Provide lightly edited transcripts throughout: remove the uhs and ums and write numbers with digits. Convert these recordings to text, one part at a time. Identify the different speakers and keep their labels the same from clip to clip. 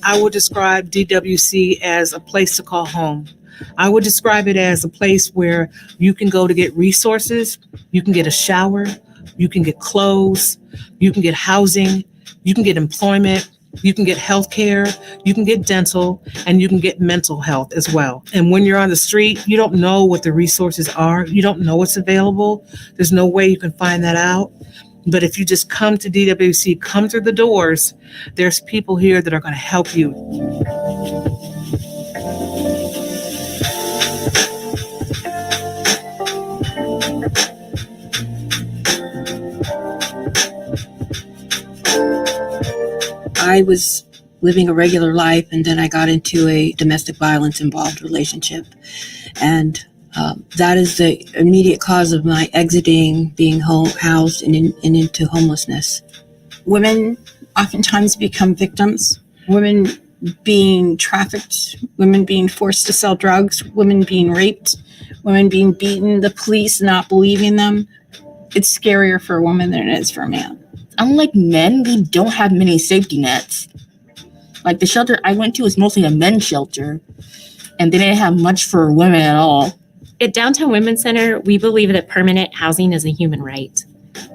Speaker 1: I would describe DWC as a place to call home. I would describe it as a place where you can go to get resources, you can get a shower, you can get clothes, you can get housing, you can get employment, you can get health care, you can get dental, and you can get mental health as well. And when you're on the street, you don't know what the resources are. You don't know what's available. There's no way you can find that out. But if you just come to DWC, come through the doors, there's people here that are going to help you.
Speaker 2: I was living a regular life, and then I got into a domestic violence involved relationship. And that is the immediate cause of my exiting, being housed and into homelessness.
Speaker 3: Women oftentimes become victims. Women being trafficked, women being forced to sell drugs, women being raped, women being beaten, the police not believing them. It's scarier for a woman than it is for a man.
Speaker 4: Unlike men, we don't have many safety nets. Like the shelter I went to was mostly a men's shelter, and they didn't have much for women at all.
Speaker 5: At Downtown Women's Center, we believe that permanent housing is a human right.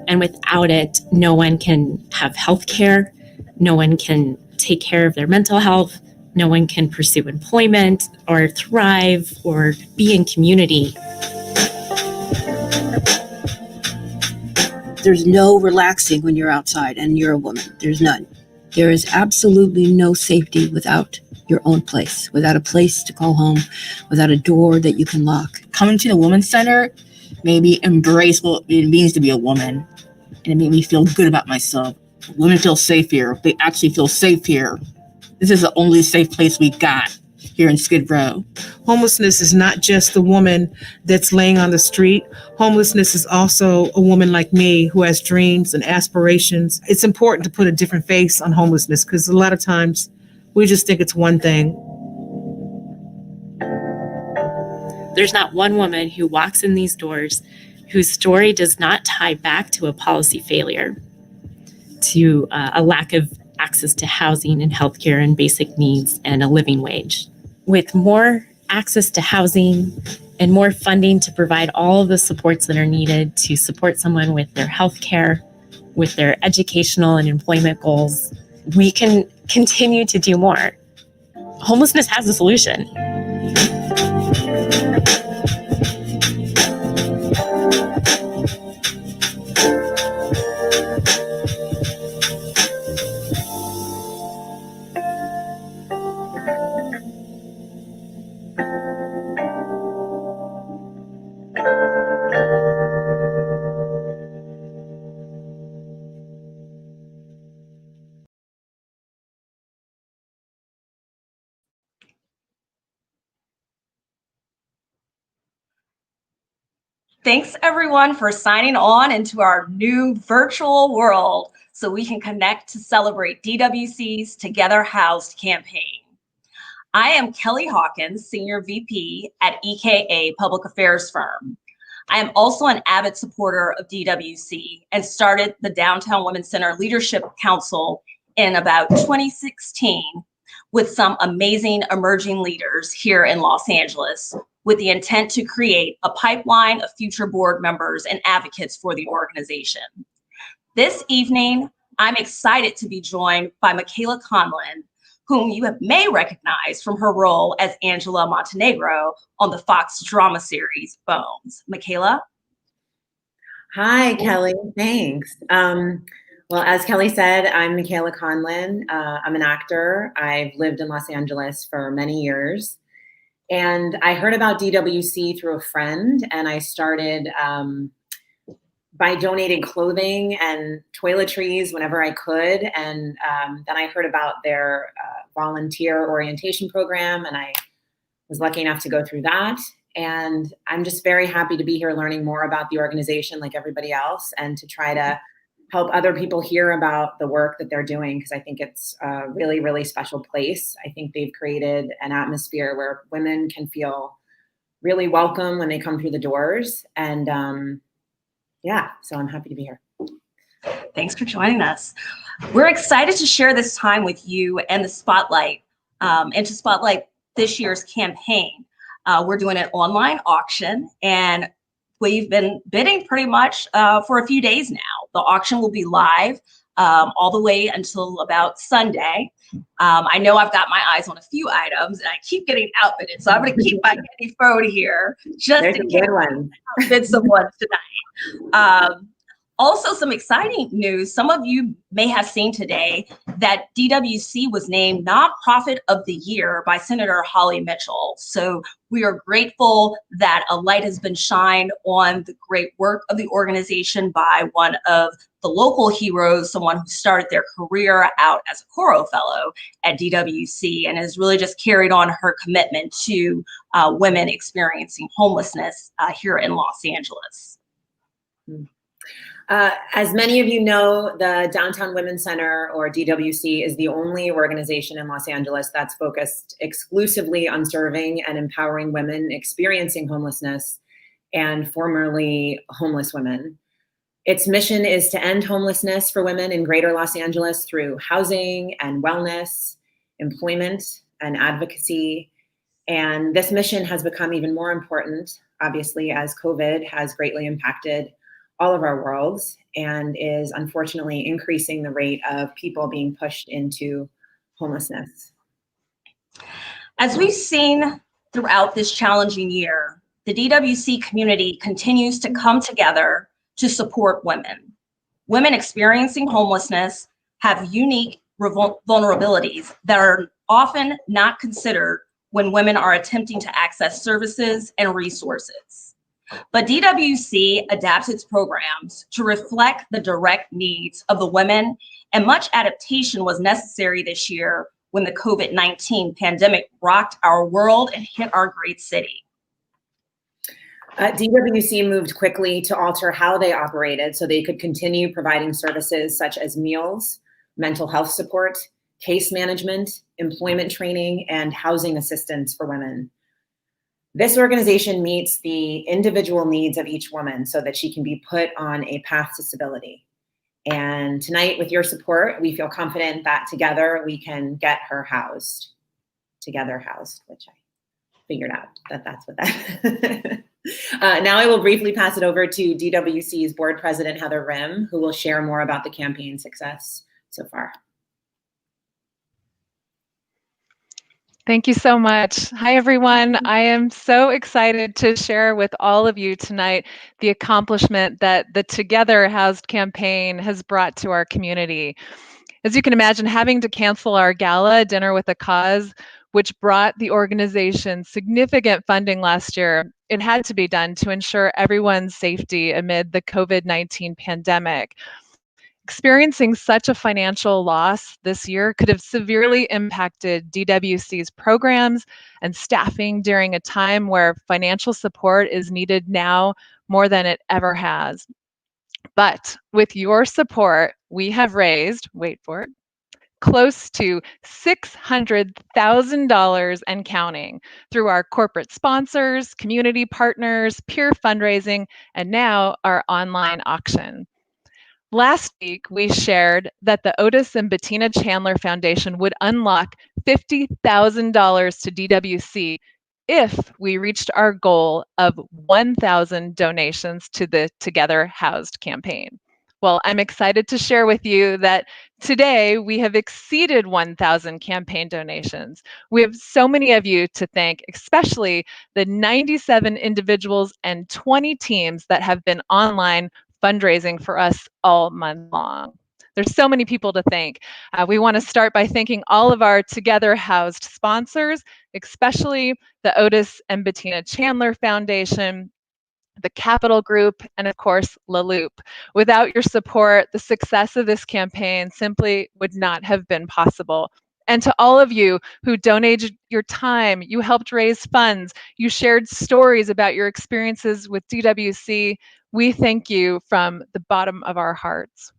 Speaker 5: And without it, no one can have health care, no one can take care of their mental health, no one can pursue employment or thrive or be in community.
Speaker 2: There's no relaxing when you're outside and you're a woman. There's none. There is absolutely no safety without your own place, without a place to call home, without a door that you can lock.
Speaker 4: Coming to the Women's Center made me embrace what it means to be a woman. And it made me feel good about myself. Women feel safe here. They actually feel safe here. This is the only safe place we got here in Skid Row.
Speaker 1: Homelessness is not just the woman that's laying on the street. Homelessness is also a woman like me who has dreams and aspirations. It's important to put a different face on homelessness because a lot of times we just think it's one thing.
Speaker 5: There's not one woman who walks in these doors whose story does not tie back to a policy failure, to a lack of access to housing and healthcare and basic needs and a living wage. With more access to housing and more funding to provide all of the supports that are needed to support someone with their healthcare, with their educational and employment goals, we can continue to do more. Homelessness has a solution.
Speaker 6: Thanks everyone for signing on into our new virtual world so we can connect to celebrate DWC's Together Housed campaign. I am Kellie Hawkins, Senior VP at EKA Public Affairs Firm. I am also an avid supporter of DWC and started the Downtown Women's Center Leadership Council in about 2016 with some amazing emerging leaders here in Los Angeles, with the intent to create a pipeline of future board members and advocates for the organization. This evening, I'm excited to be joined by Michaela Conlin, whom you may recognize from her role as Angela Montenegro on the Fox drama series Bones. Michaela?
Speaker 7: Hi, Kellie, thanks. Well, as Kellie said, I'm Michaela Conlin. I'm an actor. I've lived in Los Angeles for many years. And I heard about DWC through a friend, and I started by donating clothing and toiletries whenever I could. And then I heard about their volunteer orientation program, and I was lucky enough to go through that. And I'm just very happy to be here learning more about the organization like everybody else, and to try to help other people hear about the work that they're doing, because I think it's a really, really special place. I think they've created an atmosphere where women can feel really welcome when they come through the doors. And yeah, so I'm happy to be here.
Speaker 6: Thanks for joining us. We're excited to share this time with you and the spotlight And to spotlight this year's campaign, we're doing an online auction, and we've been bidding pretty much for a few days now. The auction will be live all the way until about Sunday. I know I've got my eyes on a few items, and I keep getting outbid, so I'm going to keep my handy phone here just
Speaker 7: There's
Speaker 6: in
Speaker 7: a
Speaker 6: case
Speaker 7: good one.
Speaker 6: I outbid someone tonight. Also, some exciting news. Some of you may have seen today that DWC was named Nonprofit of the Year by Senator Holly Mitchell. So we are grateful that a light has been shined on the great work of the organization by one of the local heroes, someone who started their career out as a Coro Fellow at DWC and has really just carried on her commitment to women experiencing homelessness here in Los Angeles.
Speaker 7: As many of you know, the Downtown Women's Center, or DWC, is the only organization in Los Angeles that's focused exclusively on serving and empowering women experiencing homelessness and formerly homeless women. Its mission is to end homelessness for women in Greater Los Angeles through housing and wellness, employment and advocacy. And this mission has become even more important, obviously, as COVID has greatly impacted all of our worlds and is unfortunately increasing the rate of people being pushed into homelessness.
Speaker 6: As we've seen throughout this challenging year, the DWC community continues to come together to support women. Women experiencing homelessness have unique vulnerabilities that are often not considered when women are attempting to access services and resources. But DWC adapts its programs to reflect the direct needs of the women, and much adaptation was necessary this year when the COVID-19 pandemic rocked our world and hit our great city.
Speaker 7: DWC moved quickly to alter how they operated so they could continue providing services such as meals, mental health support, case management, employment training, and housing assistance for women. This organization meets the individual needs of each woman so that she can be put on a path to stability. And tonight, with your support, we feel confident that together we can get her housed. Together housed, which I figured out that's what that. Now I will briefly pass it over to DWC's board president, Heather Rim, who will share more about the campaign success so far.
Speaker 8: Thank you so much. Hi, everyone. I am so excited to share with all of you tonight the accomplishment that the Together Housed campaign has brought to our community. As you can imagine, having to cancel our gala, Dinner with a Cause, which brought the organization significant funding last year, it had to be done to ensure everyone's safety amid the COVID-19 pandemic. Experiencing such a financial loss this year could have severely impacted DWC's programs and staffing during a time where financial support is needed now more than it ever has. But with your support, we have raised, wait for it, close to $600,000 and counting through our corporate sponsors, community partners, peer fundraising, and now our online auction. Last week, we shared that the Otis and Bettina Chandler Foundation would unlock $50,000 to DWC if we reached our goal of 1,000 donations to the Together Housed campaign. Well, I'm excited to share with you that today we have exceeded 1,000 campaign donations. We have so many of you to thank, especially the 97 individuals and 20 teams that have been online fundraising for us all month long. There's so many people to thank. We want to start by thanking all of our Together Housed sponsors, especially the Otis and Bettina Chandler Foundation, the Capital Group, and of course, La Loupe. Without your support, the success of this campaign simply would not have been possible. And to all of you who donated your time, you helped raise funds, you shared stories about your experiences with DWC, we thank you from the bottom of our hearts.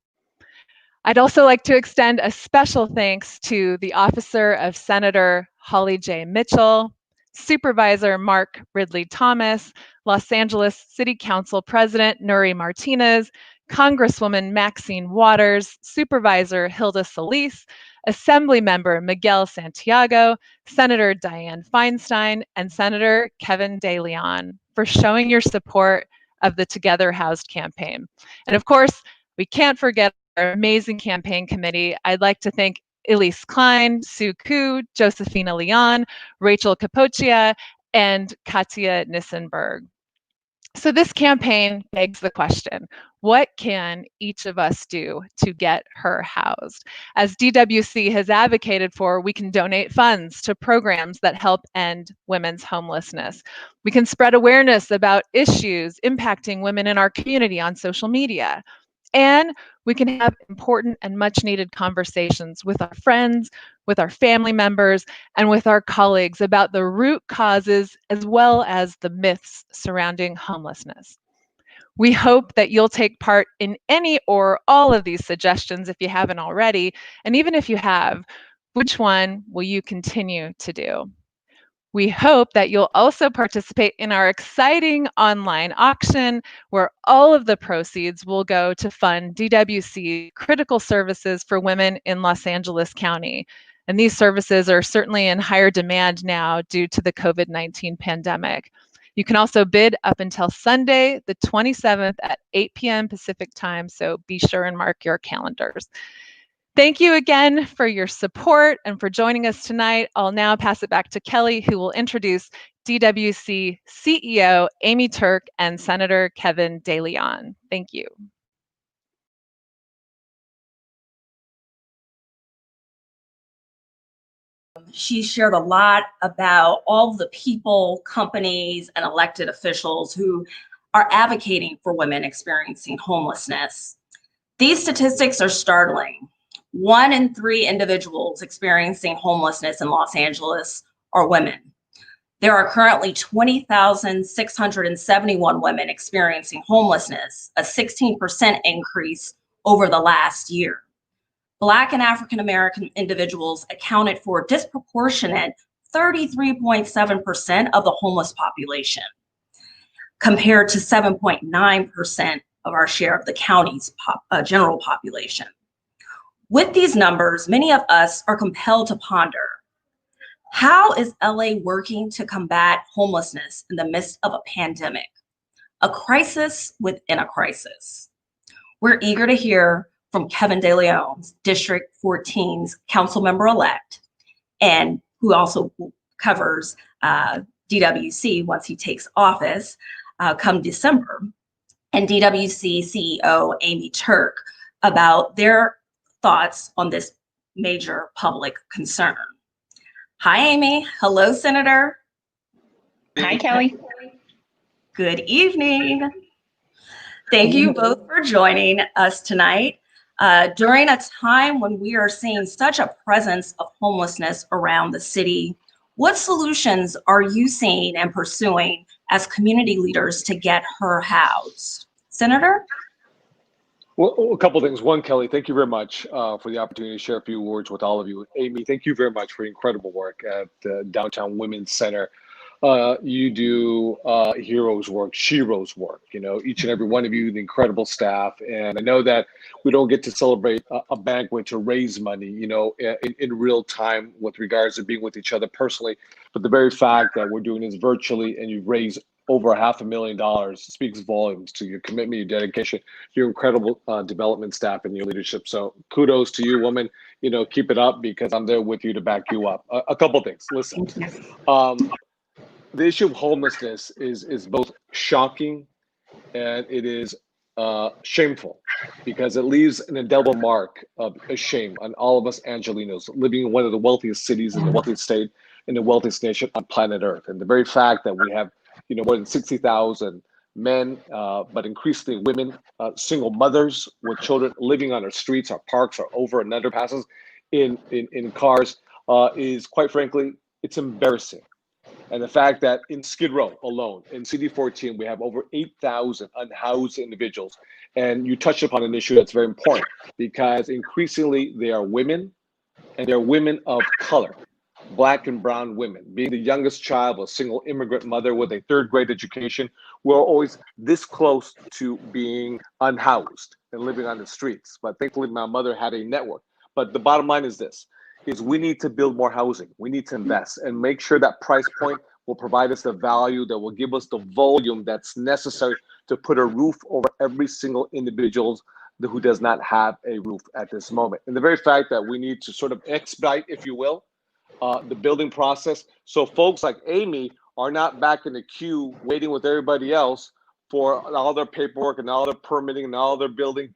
Speaker 8: I'd also like to extend a special thanks to the Officer of Senator Holly J. Mitchell, Supervisor Mark Ridley Thomas, Los Angeles City Council President Nuri Martinez, Congresswoman Maxine Waters, Supervisor Hilda Solis, Assemblymember Miguel Santiago, Senator Dianne Feinstein, and Senator Kevin De León for showing your support of the Together Housed campaign. And of course, we can't forget our amazing campaign committee. I'd like to thank Elise Klein, Sue Koo, Josephina León, Rachel Capoccia, and Katya Nissenberg. So this campaign begs the question, what can each of us do to get her housed? As DWC has advocated for, we can donate funds to programs that help end women's homelessness. We can spread awareness about issues impacting women in our community on social media. And we can have important and much needed conversations with our friends, with our family members, and with our colleagues about the root causes as well as the myths surrounding homelessness. We hope that you'll take part in any or all of these suggestions if you haven't already. And even if you have, which one will you continue to do? We hope that you'll also participate in our exciting online auction where all of the proceeds will go to fund DWC critical services for women in Los Angeles County. And these services are certainly in higher demand now due to the COVID-19 pandemic. You can also bid up until Sunday, the 27th at 8 p.m. Pacific time, so be sure and mark your calendars. Thank you again for your support and for joining us tonight. I'll now pass it back to Kelly, who will introduce DWC CEO Amy Turk and Senator Kevin De León. Thank you.
Speaker 6: She shared a lot about all the people, companies, and elected officials who are advocating for women experiencing homelessness. These statistics are startling. 1 in 3 individuals experiencing homelessness in Los Angeles are women. There are currently 20,671 women experiencing homelessness, a 16% increase over the last year. Black and African American individuals accounted for a disproportionate 33.7% of the homeless population, compared to 7.9% of our share of the county's general population. With these numbers, many of us are compelled to ponder, how is LA working to combat homelessness in the midst of a pandemic, a crisis within a crisis? We're eager to hear from Kevin De León, District 14's council member-elect, and who also covers DWC once he takes office come December, and DWC CEO Amy Turk about their thoughts on this major public concern. Hi, Amy. Hello, Senator.
Speaker 9: Hi, Kelly.
Speaker 6: Good evening. Thank you both for joining us tonight. During a time when we are seeing such a presence of homelessness around the city, what solutions are you seeing and pursuing as community leaders to get her housed? Senator?
Speaker 10: Well, a couple of things. One, Kelly, thank you very much for the opportunity to share a few words with all of you. Amy, thank you very much for your incredible work at the Downtown Women's Center. You do heroes work, sheroes work, you know, each and every one of you, the incredible staff. And I know that we don't get to celebrate a banquet to raise money, you know, in real time with regards to being with each other personally. But the very fact that we're doing this virtually and you've raised over $500,000 speaks volumes to your commitment, your dedication, your incredible development staff and your leadership. So kudos to you, woman. You know, keep it up because I'm there with you to back you up. A couple things. Listen, the issue of homelessness is both shocking and it is shameful because it leaves an indelible mark of a shame on all of us Angelinos living in one of the wealthiest cities in the wealthiest state in the wealthiest nation on planet Earth. And the very fact that we have, you know, more than 60,000 men, but increasingly women, single mothers with children living on our streets, our parks, our over and underpasses, in cars, is quite frankly, it's embarrassing. And the fact that in Skid Row alone, in CD14, we have over 8,000 unhoused individuals. And you touched upon an issue that's very important because increasingly they are women and they're women of color. Black and brown women. Being the youngest child of a single immigrant mother with a third grade education, we're always this close to being unhoused and living on the streets. But thankfully, my mother had a network. But the bottom line is this, is we need to build more housing. We need to invest and make sure that price point will provide us the value that will give us the volume that's necessary to put a roof over every single individual who does not have a roof at this moment. And the very fact that we need to sort of expedite, if you will, the building process, so folks like Amy are not back in the queue waiting with everybody else for all their paperwork and all their permitting and all their building,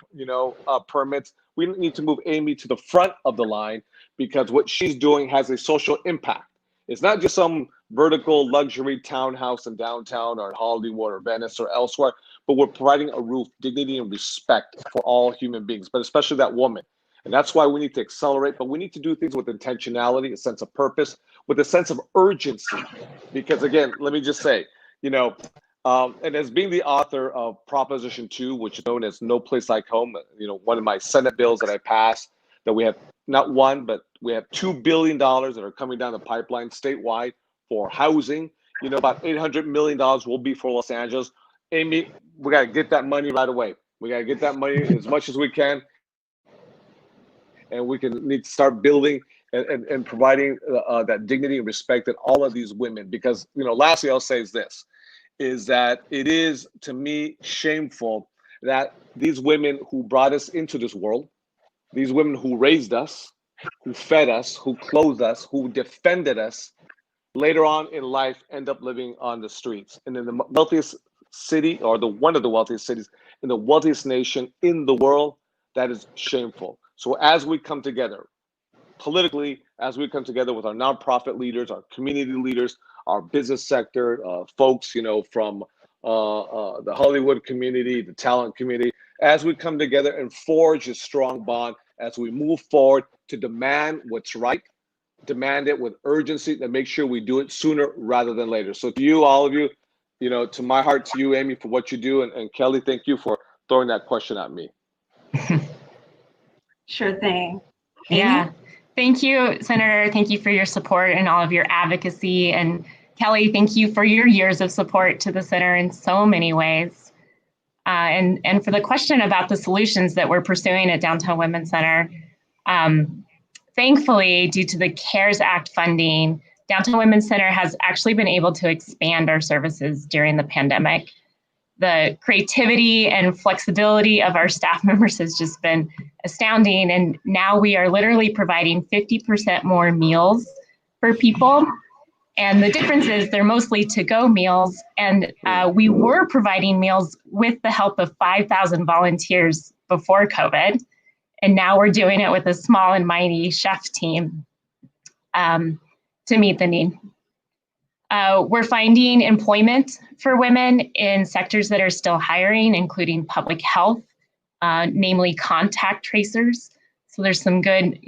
Speaker 10: permits. We need to move Amy to the front of the line because what she's doing has a social impact. It's not just some vertical luxury townhouse in downtown or Hollywood or Venice or elsewhere, but we're providing a roof, dignity, and respect for all human beings, but especially that woman. And that's why we need to accelerate, but we need to do things with intentionality, a sense of purpose, with a sense of urgency. Because again, let me just say, and as being the author of Proposition 2, which is known as No Place Like Home, one of my Senate bills that I passed, that we have not one, but we have $2 billion that are coming down the pipeline statewide for housing. About $800 million will be for Los Angeles. Amy, we got to get that money right away. We got to get that money as much as we can. And we need to start building and providing that dignity and respect that all of these women, because, lastly, I'll say is that it is, to me, shameful that these women who brought us into this world, these women who raised us, who fed us, who clothed us, who defended us, later on in life end up living on the streets. And in the wealthiest city, or one of the wealthiest cities in the wealthiest nation in the world, that is shameful. So as we come together politically, as we come together with our nonprofit leaders, our community leaders, our business sector, folks, from the Hollywood community, the talent community, as we come together and forge a strong bond, as we move forward to demand what's right, demand it with urgency, and make sure we do it sooner rather than later. So to you, all of you, to my heart, to you, Amy, for what you do, and Kelly, thank you for throwing that question at me.
Speaker 6: Sure thing.
Speaker 5: Yeah. Thank you, Senator. Thank you for your support and all of your advocacy. And Kelly, thank you for your years of support to the center in so many ways. And for the question about the solutions that we're pursuing at Downtown Women's Center, thankfully, due to the CARES Act funding, Downtown Women's Center has actually been able to expand our services during the pandemic. The creativity and flexibility of our staff members has just been astounding. And now we are literally providing 50% more meals for people. And the difference is they're mostly to-go meals. And we were providing meals with the help of 5,000 volunteers before COVID. And now we're doing it with a small and mighty chef team to meet the need. We're finding employment for women in sectors that are still hiring, including public health, namely contact tracers. So there's some good,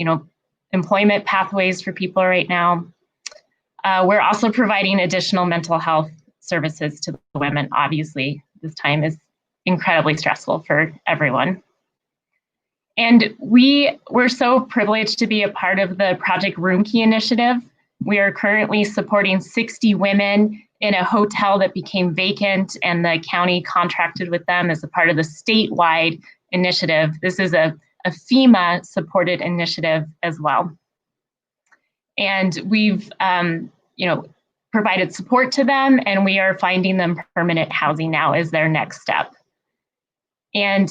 Speaker 5: employment pathways for people right now. We're also providing additional mental health services to the women. Obviously, this time is incredibly stressful for everyone. And we're so privileged to be a part of the Project Room Key initiative. We are currently supporting 60 women in a hotel that became vacant, and the county contracted with them as a part of the statewide initiative. This is a FEMA-supported initiative as well. And we've provided support to them, and we are finding them permanent housing now as their next step. And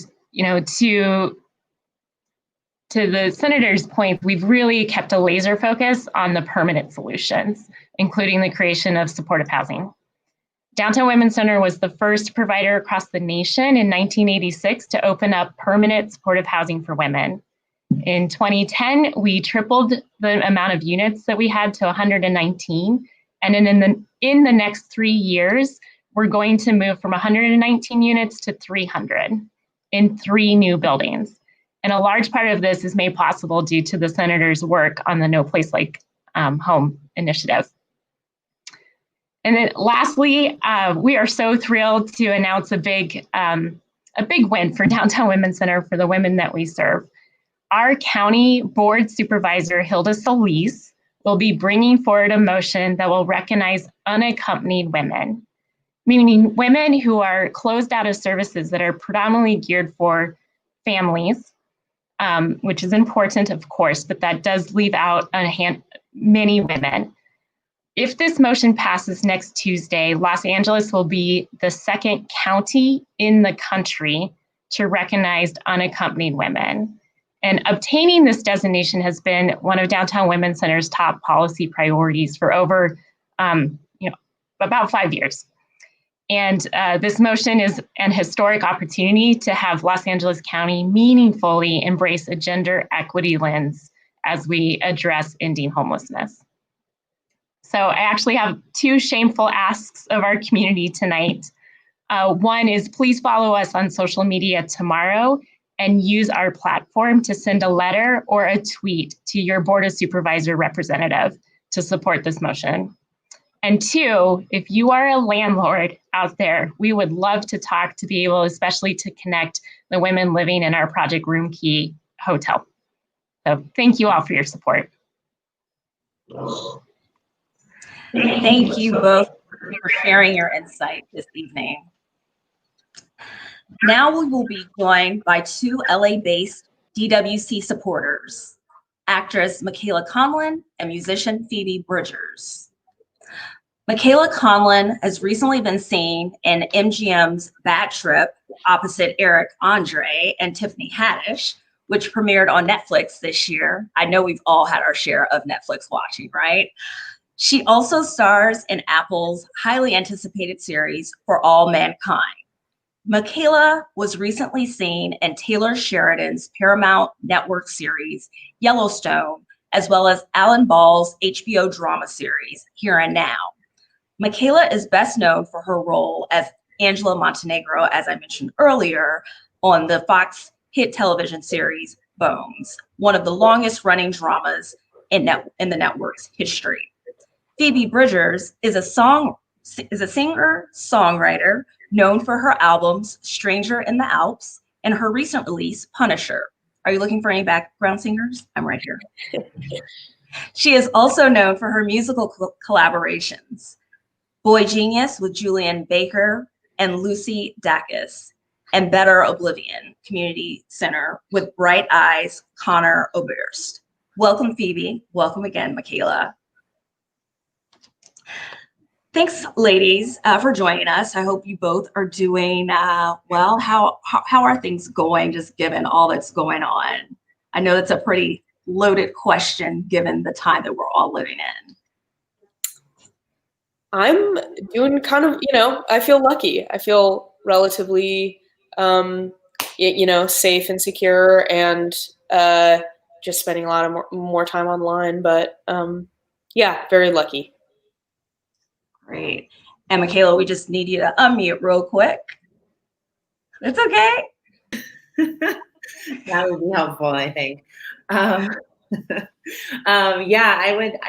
Speaker 5: to the senator's point, we've really kept a laser focus on the permanent solutions, including the creation of supportive housing. Downtown Women's Center was the first provider across the nation in 1986 to open up permanent supportive housing for women. In 2010, we tripled the amount of units that we had to 119. And in the next 3 years, we're going to move from 119 units to 300 in 3 new buildings. And a large part of this is made possible due to the senator's work on the No Place Like Home initiative. And then lastly, we are so thrilled to announce a big win for Downtown Women's Center for the women that we serve. Our county board supervisor, Hilda Solis,
Speaker 9: will be bringing forward a motion that will recognize unaccompanied women, meaning women who are closed out of services that are predominantly geared for families, which is important, of course, but that does leave out many women. If this motion passes next Tuesday, Los Angeles will be the second county in the country to recognize unaccompanied women. And obtaining this designation has been one of Downtown Women's Center's top policy priorities for over, about 5 years. And this motion is an historic opportunity to have Los Angeles County meaningfully embrace a gender equity lens as we address ending homelessness. So I actually have 2 shameful asks of our community tonight. One is please follow us on social media tomorrow and use our platform to send a letter or a tweet to your Board of Supervisor representative to support this motion. And 2, if you are a landlord out there, we would love to talk to be able, especially to connect the women living in our Project Room Key hotel. So thank you all for your support.
Speaker 6: Thank you both for sharing your insight this evening. Now we will be joined by 2 LA-based DWC supporters, actress Michaela Conlin and musician Phoebe Bridgers. Michaela Conlin has recently been seen in MGM's Bad Trip opposite Eric Andre and Tiffany Haddish, which premiered on Netflix this year. I know we've all had our share of Netflix watching, right? She also stars in Apple's highly anticipated series For All Mankind. Michaela was recently seen in Taylor Sheridan's Paramount Network series Yellowstone, as well as Alan Ball's HBO drama series Here and Now. Michaela is best known for her role as Angela Montenegro, as I mentioned earlier, on the Fox hit television series Bones, one of the longest running dramas in the network's history. Phoebe Bridgers is a singer-songwriter known for her albums Stranger in the Alps and her recent release, Punisher. Are you looking for any background singers? I'm right here. She is also known for her musical collaborations, Boy Genius with Julian Baker and Lucy Dacus, and Better Oblivion Community Center with Bright Eyes, Connor Oberst. Welcome, Phoebe. Welcome again, Michaela. Thanks, ladies, for joining us. I hope you both are doing well. How are things going, just given all that's going on? I know that's a pretty loaded question, given the time that we're all living in.
Speaker 11: I'm doing kind of, I feel lucky. I feel relatively, safe and secure, and just spending a lot of more time online. But very lucky.
Speaker 6: Great. And Michaela, we just need you to unmute real quick. It's okay.
Speaker 7: That would be helpful, I think. I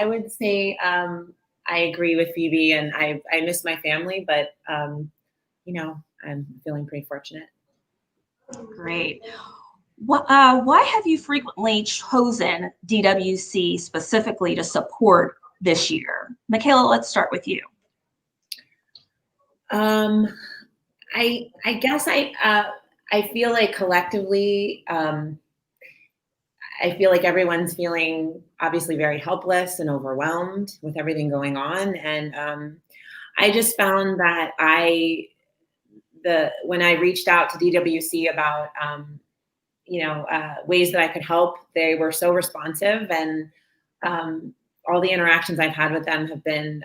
Speaker 7: would say I agree with Phoebe, and I miss my family, but I'm feeling pretty fortunate.
Speaker 6: Great. Why have you frequently chosen DWC specifically to support this year? Michaela, let's start with you.
Speaker 7: I guess I feel like collectively, I feel like everyone's feeling obviously very helpless and overwhelmed with everything going on. And I just found that when I reached out to DWC about, ways that I could help, they were so responsive, and all the interactions I've had with them have been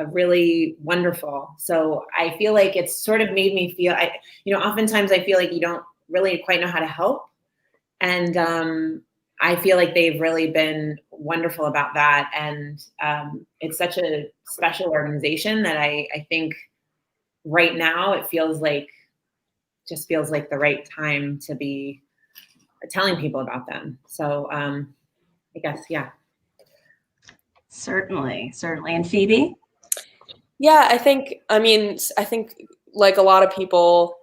Speaker 7: really wonderful. So I feel like it's sort of made me feel, oftentimes I feel like you don't really quite know how to help. And I feel like they've really been wonderful about that. And it's such a special organization that I think right now it feels like the right time to be telling people about them. So I guess, yeah.
Speaker 6: Certainly. And Phoebe?
Speaker 11: Yeah, I think like a lot of people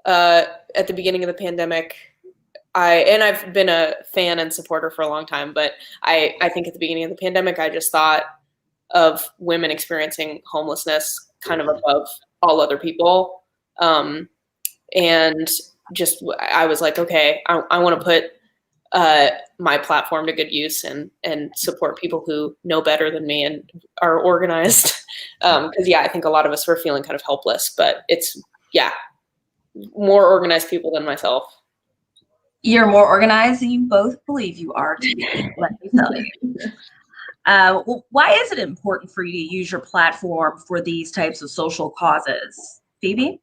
Speaker 11: at the beginning of the pandemic, I've been a fan and supporter for a long time, but I think at the beginning of the pandemic, I just thought of women experiencing homelessness kind of above all other people. And just, I was like, okay, I want to put my platform to good use and support people who know better than me and are organized. Because I think a lot of us were feeling kind of helpless, but it's, more organized people than myself.
Speaker 6: You're more organized than you both believe you are to be, let me tell you. Well, why is it important for you to use your platform for these types of social causes? Phoebe?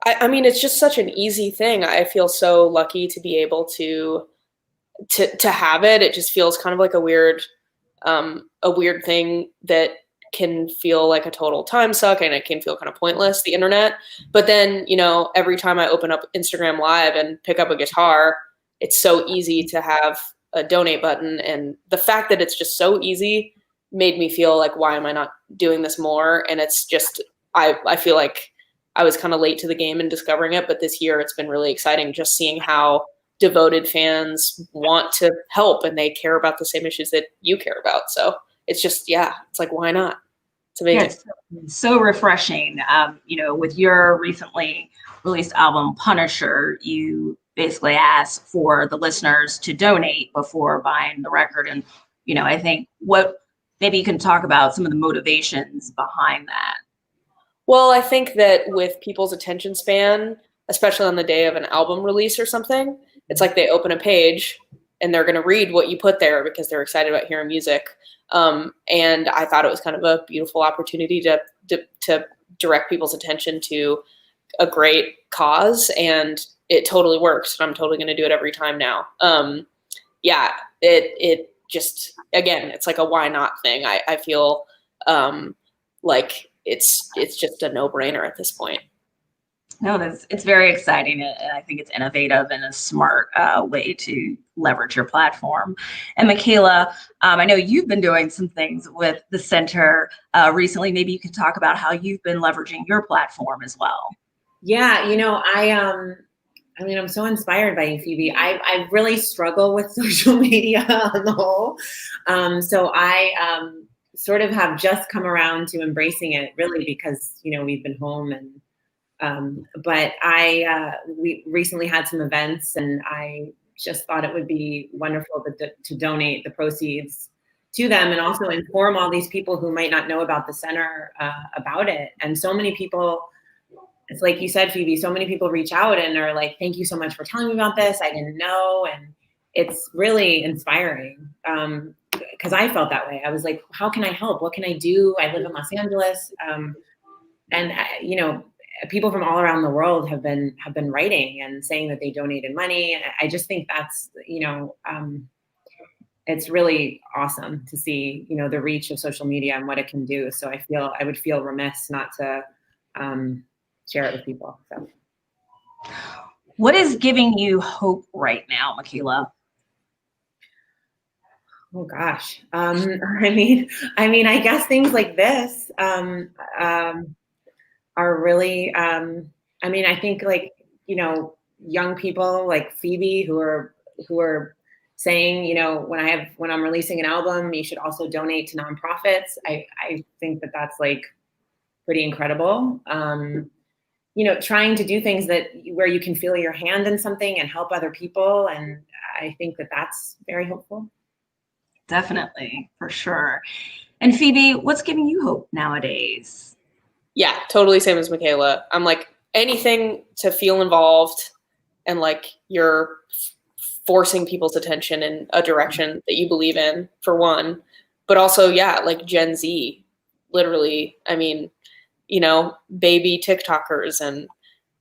Speaker 11: I mean, it's just such an easy thing. I feel so lucky to be able to have it. It just feels kind of like a weird thing that can feel like a total time suck, and it can feel kind of pointless, the internet. But then, every time I open up Instagram Live and pick up a guitar, it's so easy to have a donate button. And the fact that it's just so easy made me feel like, why am I not doing this more? And it's just, I feel like I was kind of late to the game in discovering it, but this year it's been really exciting just seeing how devoted fans want to help and they care about the same issues that you care about. So it's just, it's like, why not? It's amazing.
Speaker 6: It's so refreshing. With your recently released album, Punisher, you basically asked for the listeners to donate before buying the record. And, I think maybe you can talk about some of the motivations behind that.
Speaker 11: Well, I think that with people's attention span, especially on the day of an album release or something, it's like they open a page and they're going to read what you put there because they're excited about hearing music. And I thought it was kind of a beautiful opportunity to direct people's attention to a great cause, and it totally works. And I'm totally going to do it every time now. It just, again, it's like a why not thing. I feel like it's just a no-brainer at this point.
Speaker 6: No, it's very exciting, and I think it's innovative and a smart way to leverage your platform. And Michaela, I know you've been doing some things with the center recently. Maybe you could talk about how you've been leveraging your platform as well.
Speaker 7: Yeah, I'm so inspired by you, Phoebe. I really struggle with social media on the whole. So I sort of have just come around to embracing it, really, because, we've been home and but we recently had some events, and I just thought it would be wonderful to donate the proceeds to them, and also inform all these people who might not know about the center about it. And so many people, it's like you said, Phoebe, so many people reach out and are like, thank you so much for telling me about this. I didn't know. And it's really inspiring because I felt that way. I was like, how can I help? What can I do? I live in Los Angeles. People from all around the world have been writing and saying that they donated money. I just think that's, it's really awesome to see, the reach of social media and what it can do. So I would feel remiss not to share it with people. So,
Speaker 6: what is giving you hope right now, Michaela?
Speaker 7: Oh gosh. I guess things like this are really, I think young people like Phoebe who are saying, when I'm releasing an album, you should also donate to nonprofits. I think that that's like pretty incredible. Trying to do things where you can feel your hand in something and help other people. And I think that that's very hopeful.
Speaker 6: Definitely, for sure. And Phoebe, what's giving you hope nowadays?
Speaker 11: Yeah, totally same as Michaela. I'm like, anything to feel involved and like you're forcing people's attention in a direction that you believe in, for one, but also, like Gen Z, literally, baby TikTokers and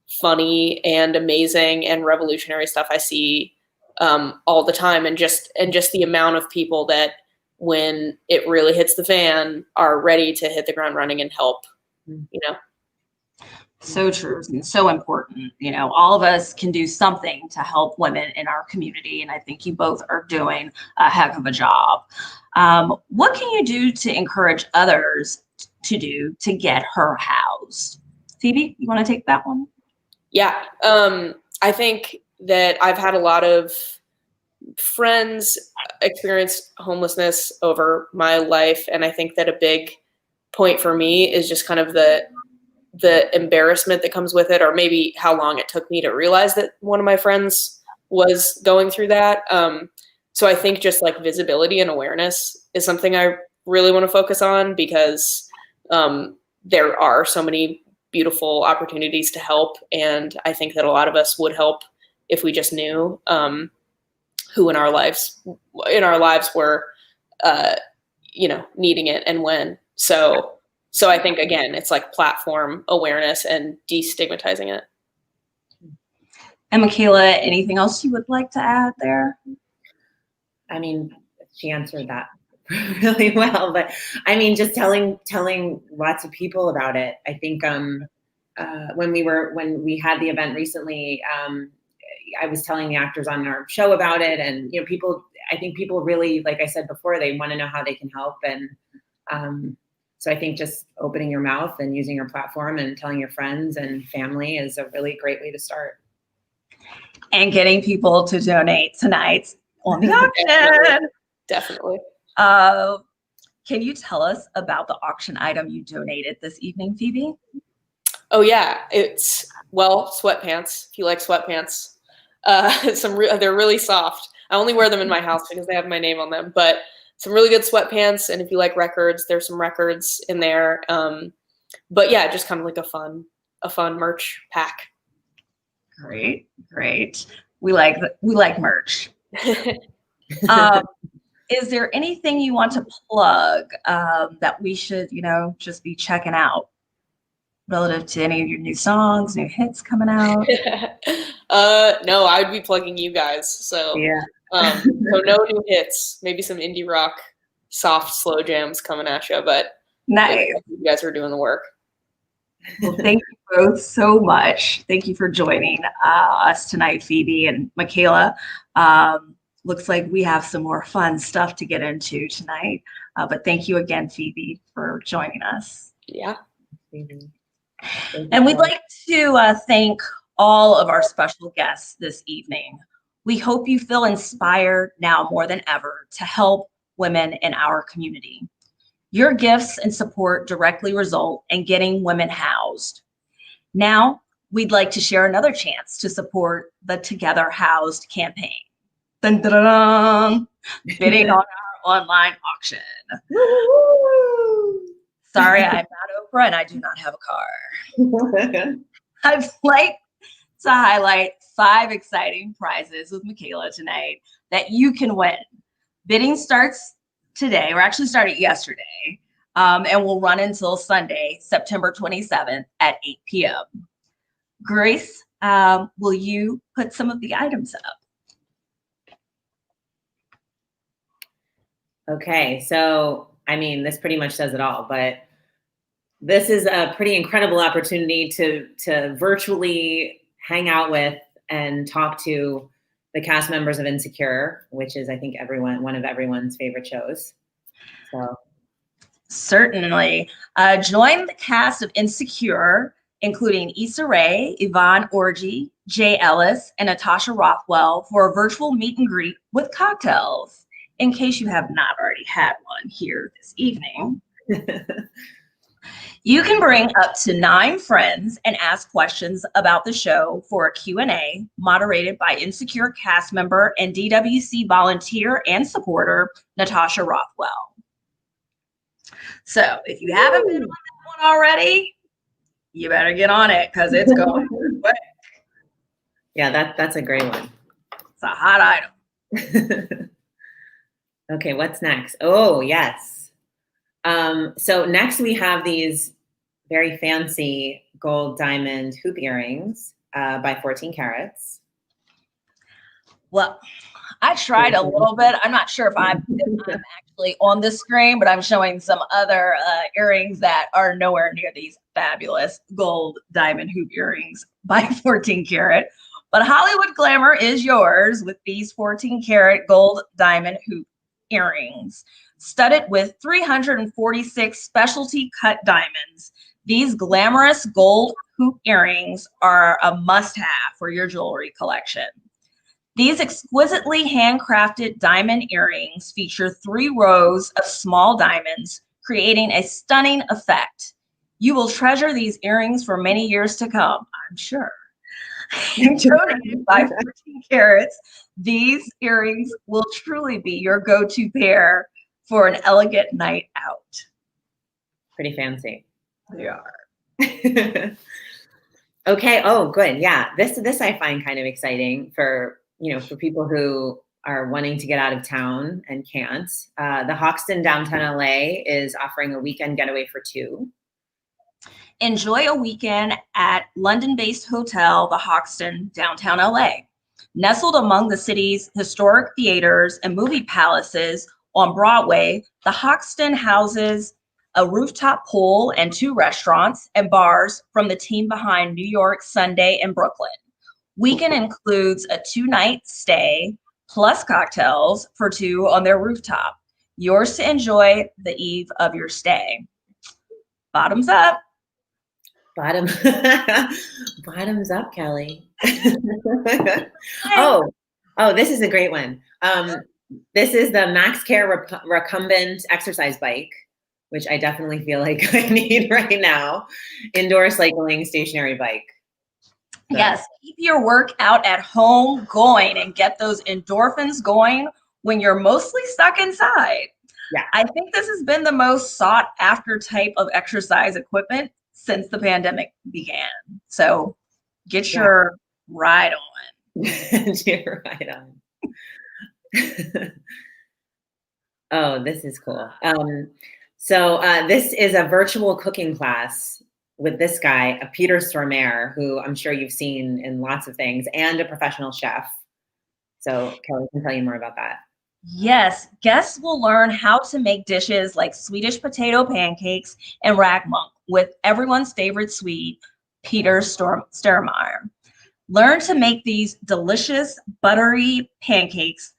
Speaker 11: funny and amazing and revolutionary stuff I see all the time. And just the amount of people that when it really hits the fan are ready to hit the ground running and help.
Speaker 6: So true and so important. All of us can do something to help women in our community. And I think you both are doing a heck of a job. What can you do to encourage others to do to get her housed? Phoebe, you want to take that one?
Speaker 11: Yeah. I think, that I've had a lot of friends experience homelessness over my life, and I think that a big point for me is just kind of the embarrassment that comes with it, or maybe how long it took me to realize that one of my friends was going through that. So I think just like visibility and awareness is something I really want to focus on, because there are so many beautiful opportunities to help, and I think that a lot of us would help if we just knew who in our lives were needing it and when. So I think, again, it's like platform awareness and destigmatizing it.
Speaker 6: And Michaela, anything else you would like to add there?
Speaker 7: I mean, she answered that really well, but I mean, just telling lots of people about it. I think when we had the event recently, I was telling the actors on our show about it, and I think people really, like I said before, they want to know how they can help, and so I think just opening your mouth and using your platform and telling your friends and family is a really great way to start.
Speaker 6: And getting people to donate tonight on the auction.
Speaker 11: Definitely.
Speaker 6: Can you tell us about the auction item you donated this evening, Phoebe?
Speaker 11: Oh yeah, it's sweatpants. If you like sweatpants, they're really soft. I only wear them in my house because they have my name on them, but some really good sweatpants. And if you like records, there's some records in there. But yeah, just kind of like a fun merch pack.
Speaker 6: Great. We like merch. Is there anything you want to plug that we should, just be checking out relative to any of your new songs, new hits coming out?
Speaker 11: No, I would be plugging you guys. So
Speaker 7: yeah.
Speaker 11: So no new hits, maybe some indie rock, soft, slow jams coming at you, but
Speaker 6: nice.
Speaker 11: You guys are doing the work.
Speaker 6: Well, thank you both so much. Thank you for joining us tonight, Phoebe and Michaela. Looks like we have some more fun stuff to get into tonight, but thank you again, Phoebe, for joining us.
Speaker 11: Yeah.
Speaker 6: And we'd like to thank all of our special guests this evening. We hope you feel inspired now more than ever to help women in our community. Your gifts and support directly result in getting women housed. Now, we'd like to share another chance to support the Together Housed campaign. Dun, dun, dun, dun. Bidding on our online auction. Sorry, I'm not Oprah and I do not have a car. I'd like to highlight 5 exciting prizes with Michaela tonight that you can win. Bidding starts today, or actually started yesterday, and will run until Sunday, September 27th at 8 p.m. Grace, will you put some of the items up?
Speaker 7: Okay, so I mean, this pretty much says it all, but this is a pretty incredible opportunity to virtually hang out with and talk to the cast members of Insecure, which is, I think, one of everyone's favorite shows. So
Speaker 6: certainly. Join the cast of Insecure, including Issa Rae, Yvonne Orji, Jay Ellis, and Natasha Rothwell for a virtual meet and greet with cocktails, in case you have not already had one here this evening. You can bring up to 9 friends and ask questions about the show for a Q&A moderated by Insecure cast member and DWC volunteer and supporter, Natasha Rothwell. So if you haven't been on that one already, you better get on it because it's going quick.
Speaker 7: Yeah, that's a great one.
Speaker 6: It's a hot item.
Speaker 7: Okay, what's next? Oh, yes. So next we have these very fancy gold diamond hoop earrings by 14 carats.
Speaker 6: Well, I tried a little bit. I'm not sure if I'm actually on the screen, but I'm showing some other earrings that are nowhere near these fabulous gold diamond hoop earrings by 14 karat. But Hollywood glamour is yours with these 14 karat gold diamond hoop earrings, studded with 346 specialty cut diamonds. These glamorous gold hoop earrings are a must-have for your jewelry collection. These exquisitely handcrafted diamond earrings feature 3 rows of small diamonds, creating a stunning effect. You will treasure these earrings for many years to come, I'm sure. Donated by 14 carats, these earrings will truly be your go-to pair for an elegant night out.
Speaker 7: Pretty fancy.
Speaker 6: They are.
Speaker 7: Okay. Oh, good. Yeah. This I find kind of exciting for, for people who are wanting to get out of town and can't. The Hoxton downtown LA is offering a weekend getaway for 2.
Speaker 6: Enjoy a weekend at London-based hotel, the Hoxton, downtown LA. Nestled among the city's historic theaters and movie palaces on Broadway, the Hoxton houses a rooftop pool and 2 restaurants and bars from the team behind New York, Sunday, and Brooklyn. Weekend includes a 2-night stay plus cocktails for 2 on their rooftop. Yours to enjoy the eve of your stay. Bottoms up.
Speaker 7: Bottoms up, Kelly. Oh, this is a great one. This is the Max Care recumbent exercise bike, which I definitely feel like I need right now. Indoor cycling stationary bike. So.
Speaker 6: Yes, keep your workout at home going and get those endorphins going when you're mostly stuck inside.
Speaker 7: Yeah.
Speaker 6: I think this has been the most sought after type of exercise equipment since the pandemic began. So get your ride on.
Speaker 7: Get your ride on. Oh, this is cool. So this is a virtual cooking class with this guy, Peter Stormare, who I'm sure you've seen in lots of things, and a professional chef. So Kelly can tell you more about that.
Speaker 6: Yes, guests will learn how to make dishes like Swedish potato pancakes and ragmunk with everyone's favorite Swede, Peter Stormare. Learn to make these delicious buttery pancakes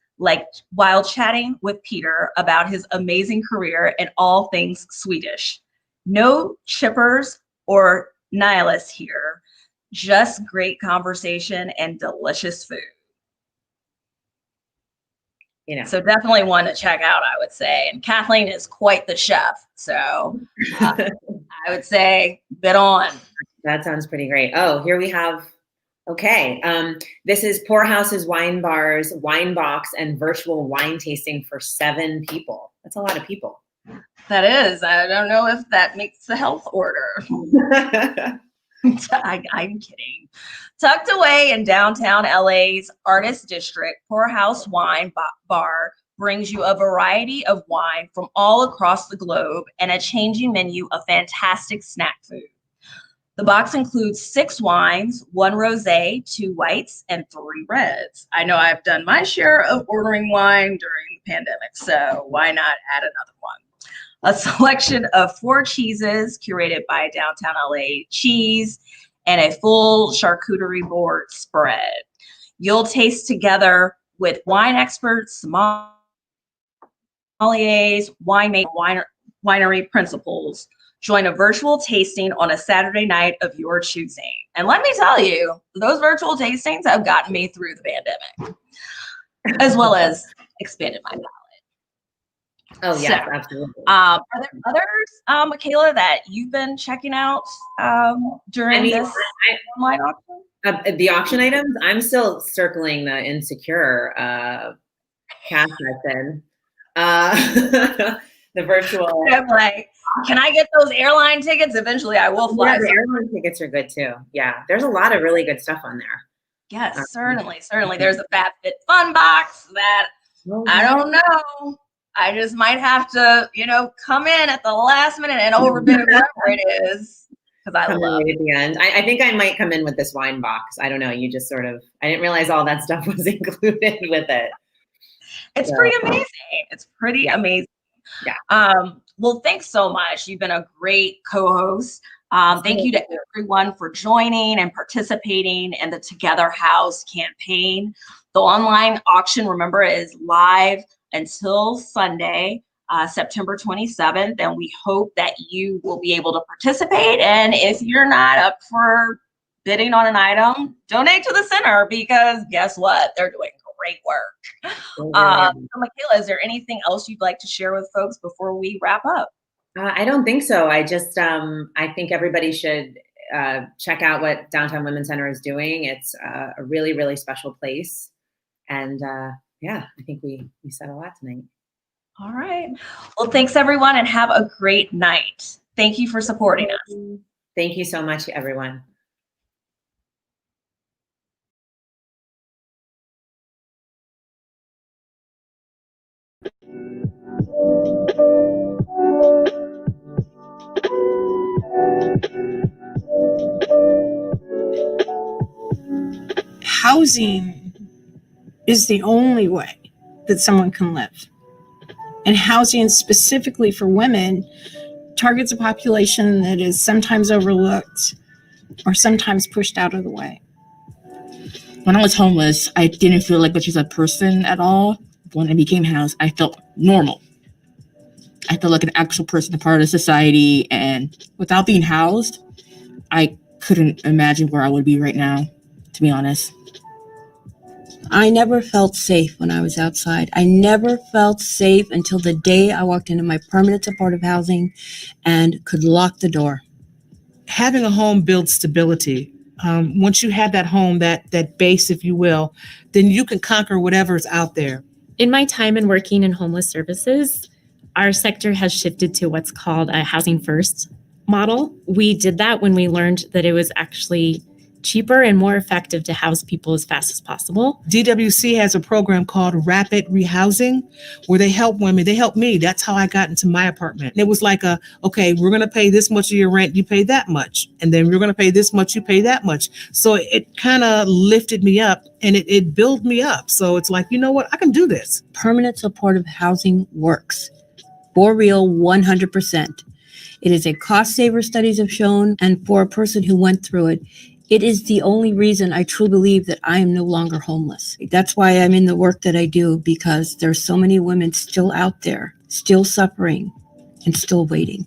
Speaker 6: while chatting with Peter about his amazing career in all things Swedish. No chippers or nihilists here, just great conversation and delicious food. So definitely one to check out, I would say. And Kathleen is quite the chef. So I would say bid on.
Speaker 7: That sounds pretty great. Oh, here we have, okay. This is Pourhouse's Wine Bars, Wine Box, and virtual wine tasting for 7 people. That's a lot of people.
Speaker 6: That is. I don't know if that makes the health order. I'm kidding. Tucked away in downtown LA's Artist District, Pourhouse Wine Bar brings you a variety of wine from all across the globe and a changing menu of fantastic snack food. The box includes 6 wines, 1 rosé, 2 whites, and 3 reds. I know I've done my share of ordering wine during the pandemic, so why not add another one? A selection of 4 cheeses curated by Downtown LA Cheese and a full charcuterie board spread. You'll taste together with wine experts, sommeliers, winery principals. Join a virtual tasting on a Saturday night of your choosing. And let me tell you, those virtual tastings have gotten me through the pandemic, as well as expanded my palate.
Speaker 7: Oh, yeah, so, absolutely.
Speaker 6: Are there others, Michaela, that you've been checking out during this online auction?
Speaker 7: The auction items, I'm still circling the Insecure cast lesson. The virtual.
Speaker 6: I'm like, can I get those airline tickets? Eventually, I will fly.
Speaker 7: Yeah, the airline tickets are good too. Yeah, there's a lot of really good stuff on there.
Speaker 6: Yes, certainly. There's a FabFitFun box that I don't know. I just might have to, come in at the last minute and overbid whatever it is. Because I love
Speaker 7: it. At the end. I think I might come in with this wine box. I don't know. You just I didn't realize all that stuff was included with it.
Speaker 6: It's pretty amazing. It's pretty amazing.
Speaker 7: Yeah.
Speaker 6: Well, thanks so much. You've been a great co-host. Thank you to everyone for joining and participating in the Together House campaign. The online auction, remember, is live until Sunday, September 27th, and we hope that you will be able to participate. And if you're not up for bidding on an item, donate to the center, because guess what? They're doing great. great work.
Speaker 7: They really are.
Speaker 6: So Michaela, is there anything else you'd like to share with folks before we wrap up?
Speaker 7: I don't think so. I just, I think everybody should check out what Downtown Women's Center is doing. It's a really, really special place. And yeah, I think we said a lot tonight.
Speaker 6: All right. Well, thanks everyone and have a great night. Thank you for supporting us.
Speaker 7: Thank you so much, everyone.
Speaker 3: Housing is the only way that someone can live. And housing specifically for women targets a population that is sometimes overlooked or sometimes pushed out of the way.
Speaker 4: When I was homeless, I didn't feel like just a person at all. When I became housed, I felt normal. I felt like an actual person, a part of society. And without being housed, I couldn't imagine where I would be right now, to be honest.
Speaker 2: I never felt safe when I was outside. I never felt safe until the day I walked into my permanent supportive housing and could lock the door.
Speaker 1: Having a home builds stability. Once you have that home, that base, if you will, then you can conquer whatever's out there.
Speaker 5: In my time in working in homeless services, our sector has shifted to what's called a housing first model. We did that when we learned that it was actually cheaper and more effective to house people as fast as possible.
Speaker 1: DWC has a program called Rapid Rehousing where they help women. They help me. That's how I got into my apartment. And it was like okay, we're going to pay this much of your rent, you pay that much. And then we're going to pay this much, you pay that much. So it kind of lifted me up and it built me up. So it's like, you know what, I can do this.
Speaker 2: Permanent supportive housing works. For real, 100%. It is a cost saver, studies have shown, and for a person who went through it, it is the only reason I truly believe that I am no longer homeless. That's why I'm in the work that I do, because there's so many women still out there, still suffering, and still waiting.